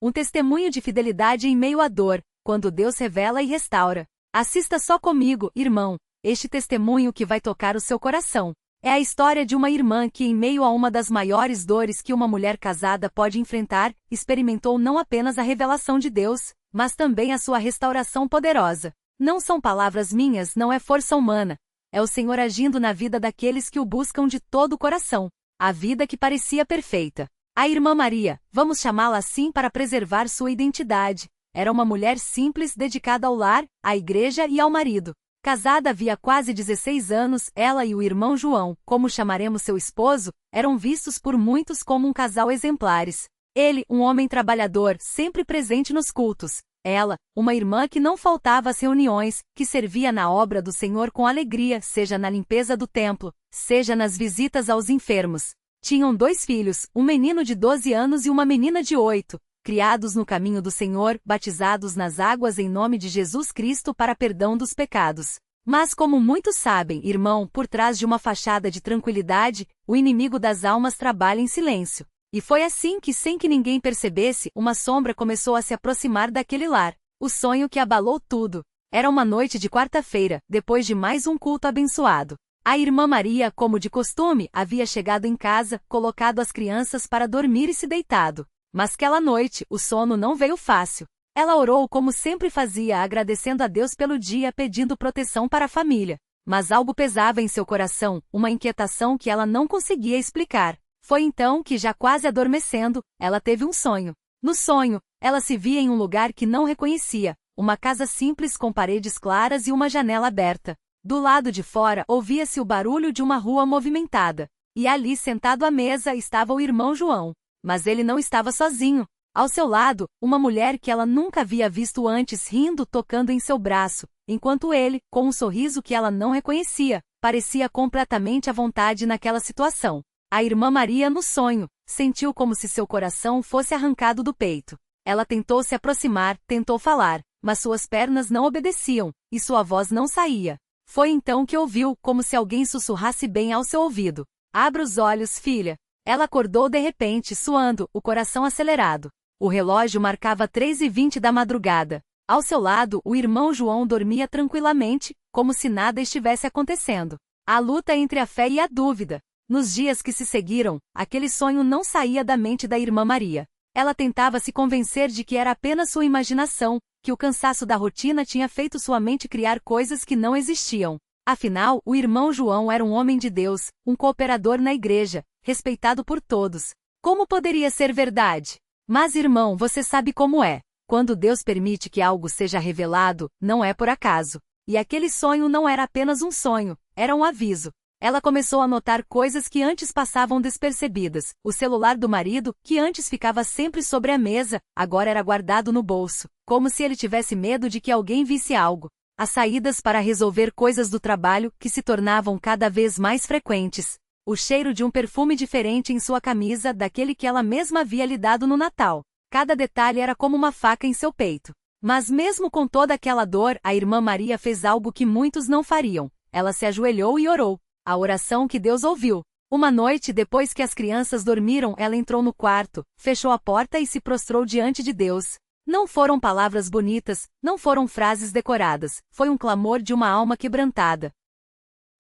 um testemunho de fidelidade em meio à dor, quando Deus revela e restaura. Assista só comigo, irmão, este testemunho que vai tocar o seu coração. É a história de uma irmã que, em meio a uma das maiores dores que uma mulher casada pode enfrentar, experimentou não apenas a revelação de Deus, mas também a sua restauração poderosa. Não são palavras minhas, não é força humana. É o Senhor agindo na vida daqueles que o buscam de todo o coração. A vida que parecia perfeita. A irmã Maria, vamos chamá-la assim para preservar sua identidade, era uma mulher simples dedicada ao lar, à igreja e ao marido. Casada havia quase 16 anos, ela e o irmão João, como chamaremos seu esposo, eram vistos por muitos como um casal exemplares. Ele, um homem trabalhador, sempre presente nos cultos. Ela, uma irmã que não faltava às reuniões, que servia na obra do Senhor com alegria, seja na limpeza do templo, seja nas visitas aos enfermos. Tinham 2 filhos, um menino de 12 anos e uma menina de 8, criados no caminho do Senhor, batizados nas águas em nome de Jesus Cristo para perdão dos pecados. Mas como muitos sabem, irmão, por trás de uma fachada de tranquilidade, o inimigo das almas trabalha em silêncio. E foi assim que, sem que ninguém percebesse, uma sombra começou a se aproximar daquele lar. O sonho que abalou tudo. Era uma noite de quarta-feira, depois de mais um culto abençoado. A irmã Maria, como de costume, havia chegado em casa, colocado as crianças para dormir e se deitado. Mas aquela noite, o sono não veio fácil. Ela orou como sempre fazia, agradecendo a Deus pelo dia, pedindo proteção para a família. Mas algo pesava em seu coração, uma inquietação que ela não conseguia explicar. Foi então que, já quase adormecendo, ela teve um sonho. No sonho, ela se via em um lugar que não reconhecia, uma casa simples com paredes claras e uma janela aberta. Do lado de fora, ouvia-se o barulho de uma rua movimentada. E ali, sentado à mesa, estava o irmão João. Mas ele não estava sozinho. Ao seu lado, uma mulher que ela nunca havia visto antes rindo, tocando em seu braço, enquanto ele, com um sorriso que ela não reconhecia, parecia completamente à vontade naquela situação. A irmã Maria, no sonho, sentiu como se seu coração fosse arrancado do peito. Ela tentou se aproximar, tentou falar, mas suas pernas não obedeciam, e sua voz não saía. Foi então que ouviu, como se alguém sussurrasse bem ao seu ouvido: "Abra os olhos, filha." Ela acordou de repente, suando, o coração acelerado. O relógio marcava 3h20 da madrugada. Ao seu lado, o irmão João dormia tranquilamente, como se nada estivesse acontecendo. A luta entre a fé e a dúvida. Nos dias que se seguiram, aquele sonho não saía da mente da irmã Maria. Ela tentava se convencer de que era apenas sua imaginação, que o cansaço da rotina tinha feito sua mente criar coisas que não existiam. Afinal, o irmão João era um homem de Deus, um cooperador na igreja, respeitado por todos. Como poderia ser verdade? Mas, irmão, você sabe como é. Quando Deus permite que algo seja revelado, não é por acaso. E aquele sonho não era apenas um sonho, era um aviso. Ela começou a notar coisas que antes passavam despercebidas. O celular do marido, que antes ficava sempre sobre a mesa, agora era guardado no bolso, como se ele tivesse medo de que alguém visse algo. As saídas para resolver coisas do trabalho, que se tornavam cada vez mais frequentes. O cheiro de um perfume diferente em sua camisa, daquele que ela mesma havia lhe dado no Natal. Cada detalhe era como uma faca em seu peito. Mas mesmo com toda aquela dor, a irmã Maria fez algo que muitos não fariam. Ela se ajoelhou e orou. A oração que Deus ouviu. Uma noite depois que as crianças dormiram, ela entrou no quarto, fechou a porta e se prostrou diante de Deus. Não foram palavras bonitas, não foram frases decoradas, foi um clamor de uma alma quebrantada.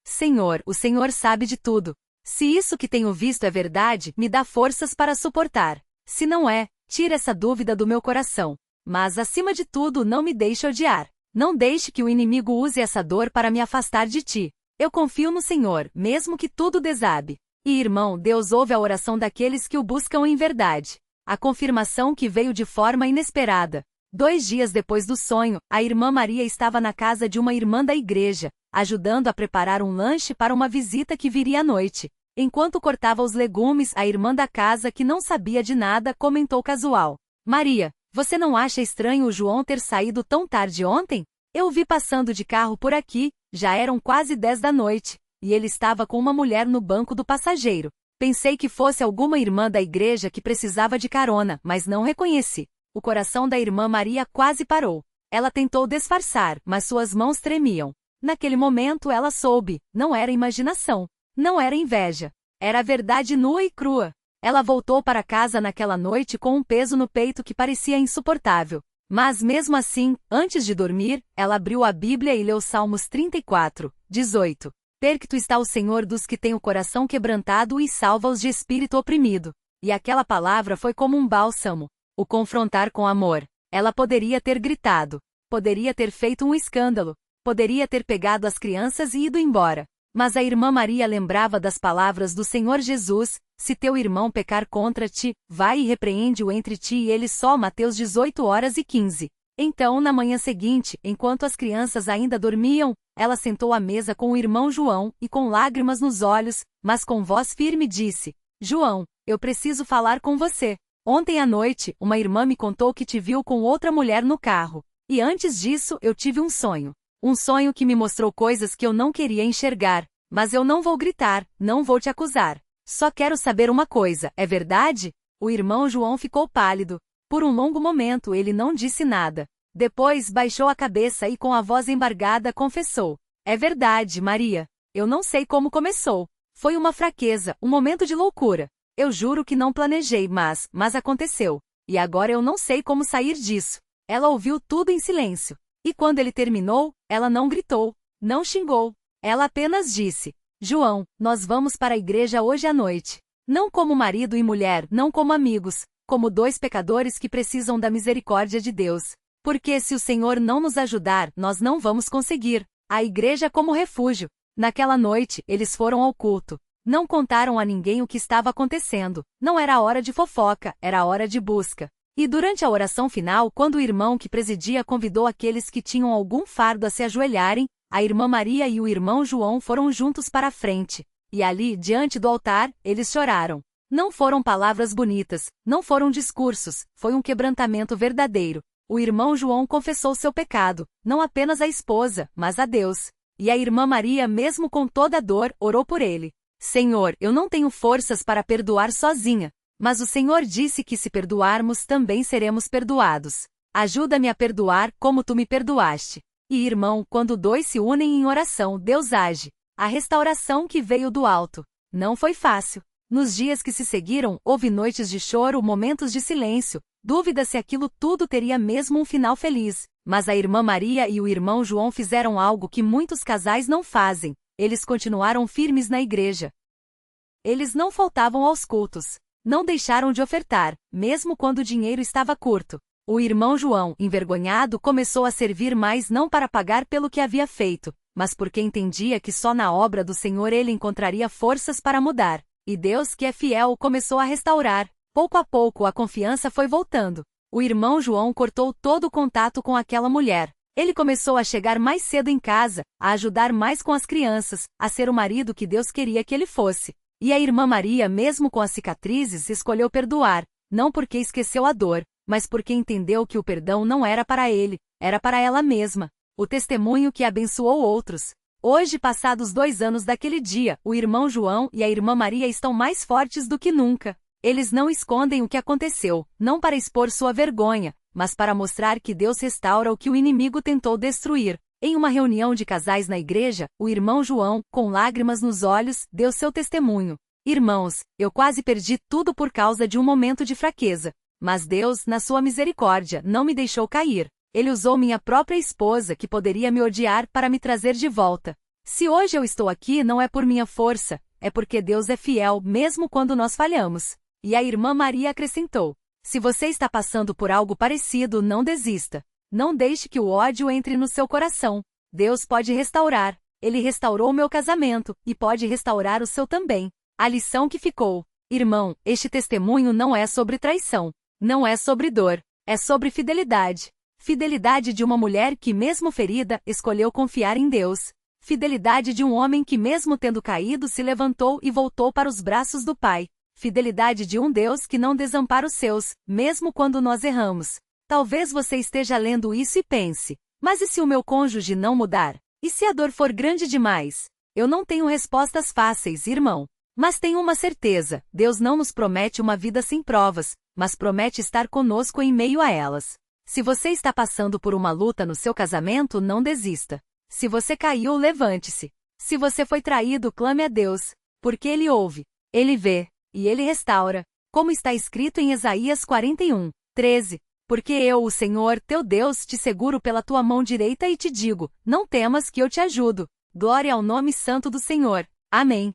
Senhor, o Senhor sabe de tudo. Se isso que tenho visto é verdade, me dá forças para suportar. Se não é, tira essa dúvida do meu coração. Mas, acima de tudo, não me deixe odiar. Não deixe que o inimigo use essa dor para me afastar de ti. Eu confio no Senhor, mesmo que tudo desabe. E, irmão, Deus ouve a oração daqueles que o buscam em verdade. A confirmação que veio de forma inesperada. 2 dias depois do sonho, a irmã Maria estava na casa de uma irmã da igreja, ajudando a preparar um lanche para uma visita que viria à noite. Enquanto cortava os legumes, a irmã da casa, que não sabia de nada, comentou casual: "Maria, você não acha estranho o João ter saído tão tarde ontem? Eu o vi passando de carro por aqui, já eram quase 10 da noite, e ele estava com uma mulher no banco do passageiro. Pensei que fosse alguma irmã da igreja que precisava de carona, mas não reconheci." O coração da irmã Maria quase parou. Ela tentou disfarçar, mas suas mãos tremiam. Naquele momento ela soube, não era imaginação, não era inveja, era a verdade nua e crua. Ela voltou para casa naquela noite com um peso no peito que parecia insuportável. Mas mesmo assim, antes de dormir, ela abriu a Bíblia e leu Salmos 34, 18. Perto está o Senhor dos que têm o coração quebrantado e salva-os de espírito oprimido. E aquela palavra foi como um bálsamo. O confrontar com amor. Ela poderia ter gritado. Poderia ter feito um escândalo. Poderia ter pegado as crianças e ido embora. Mas a irmã Maria lembrava das palavras do Senhor Jesus: se teu irmão pecar contra ti, vai e repreende-o entre ti e ele só. Mateus 18h15. Então, na manhã seguinte, enquanto as crianças ainda dormiam, ela sentou à mesa com o irmão João, e com lágrimas nos olhos, mas com voz firme disse: João, eu preciso falar com você. Ontem à noite, uma irmã me contou que te viu com outra mulher no carro. E antes disso, eu tive um sonho. Um sonho que me mostrou coisas que eu não queria enxergar. Mas eu não vou gritar, não vou te acusar. Só quero saber uma coisa, é verdade? O irmão João ficou pálido. Por um longo momento ele não disse nada. Depois baixou a cabeça e com a voz embargada confessou: é verdade, Maria. Eu não sei como começou. Foi uma fraqueza, um momento de loucura. Eu juro que não planejei, mas aconteceu. E agora eu não sei como sair disso. Ela ouviu tudo em silêncio. E quando ele terminou, ela não gritou, não xingou. Ela apenas disse: João, nós vamos para a igreja hoje à noite. Não como marido e mulher, não como amigos, como dois pecadores que precisam da misericórdia de Deus. Porque se o Senhor não nos ajudar, nós não vamos conseguir. A igreja como refúgio. Naquela noite, eles foram ao culto. Não contaram a ninguém o que estava acontecendo. Não era hora de fofoca, era hora de busca. E durante a oração final, quando o irmão que presidia convidou aqueles que tinham algum fardo a se ajoelharem, a irmã Maria e o irmão João foram juntos para a frente. E ali, diante do altar, eles choraram. Não foram palavras bonitas, não foram discursos, foi um quebrantamento verdadeiro. O irmão João confessou seu pecado, não apenas à esposa, mas a Deus. E a irmã Maria, mesmo com toda a dor, orou por ele. Senhor, eu não tenho forças para perdoar sozinha. Mas o Senhor disse que se perdoarmos também seremos perdoados. Ajuda-me a perdoar como tu me perdoaste. E irmão, quando dois se unem em oração, Deus age. A restauração que veio do alto. Não foi fácil. Nos dias que se seguiram, houve noites de choro, momentos de silêncio, dúvida se aquilo tudo teria mesmo um final feliz. Mas a irmã Maria e o irmão João fizeram algo que muitos casais não fazem. Eles continuaram firmes na igreja. Eles não faltavam aos cultos. Não deixaram de ofertar, mesmo quando o dinheiro estava curto. O irmão João, envergonhado, começou a servir mais não para pagar pelo que havia feito, mas porque entendia que só na obra do Senhor ele encontraria forças para mudar. E Deus, que é fiel, começou a restaurar. Pouco a pouco a confiança foi voltando. O irmão João cortou todo o contato com aquela mulher. Ele começou a chegar mais cedo em casa, a ajudar mais com as crianças, a ser o marido que Deus queria que ele fosse. E a irmã Maria, mesmo com as cicatrizes, escolheu perdoar, não porque esqueceu a dor, mas porque entendeu que o perdão não era para ele, era para ela mesma. O testemunho que abençoou outros. Hoje, passados 2 anos daquele dia, o irmão João e a irmã Maria estão mais fortes do que nunca. Eles não escondem o que aconteceu, não para expor sua vergonha, mas para mostrar que Deus restaura o que o inimigo tentou destruir. Em uma reunião de casais na igreja, o irmão João, com lágrimas nos olhos, deu seu testemunho. Irmãos, eu quase perdi tudo por causa de um momento de fraqueza. Mas Deus, na sua misericórdia, não me deixou cair. Ele usou minha própria esposa, que poderia me odiar, para me trazer de volta. Se hoje eu estou aqui não é por minha força, é porque Deus é fiel, mesmo quando nós falhamos. E a irmã Maria acrescentou: se você está passando por algo parecido, não desista. Não deixe que o ódio entre no seu coração. Deus pode restaurar. Ele restaurou meu casamento, e pode restaurar o seu também. A lição que ficou. Irmão, este testemunho não é sobre traição. Não é sobre dor. É sobre fidelidade. Fidelidade de uma mulher que, mesmo ferida, escolheu confiar em Deus. Fidelidade de um homem que, mesmo tendo caído, se levantou e voltou para os braços do Pai. Fidelidade de um Deus que não desampara os seus, mesmo quando nós erramos. Talvez você esteja lendo isso e pense: mas e se o meu cônjuge não mudar? E se a dor for grande demais? Eu não tenho respostas fáceis, irmão. Mas tenho uma certeza: Deus não nos promete uma vida sem provas, mas promete estar conosco em meio a elas. Se você está passando por uma luta no seu casamento, não desista. Se você caiu, levante-se. Se você foi traído, clame a Deus, porque Ele ouve, Ele vê, e Ele restaura. como está escrito em Isaías 41:13. Porque eu, o Senhor, teu Deus, te seguro pela tua mão direita e te digo: não temas que eu te ajudo. Glória ao nome santo do Senhor. Amém.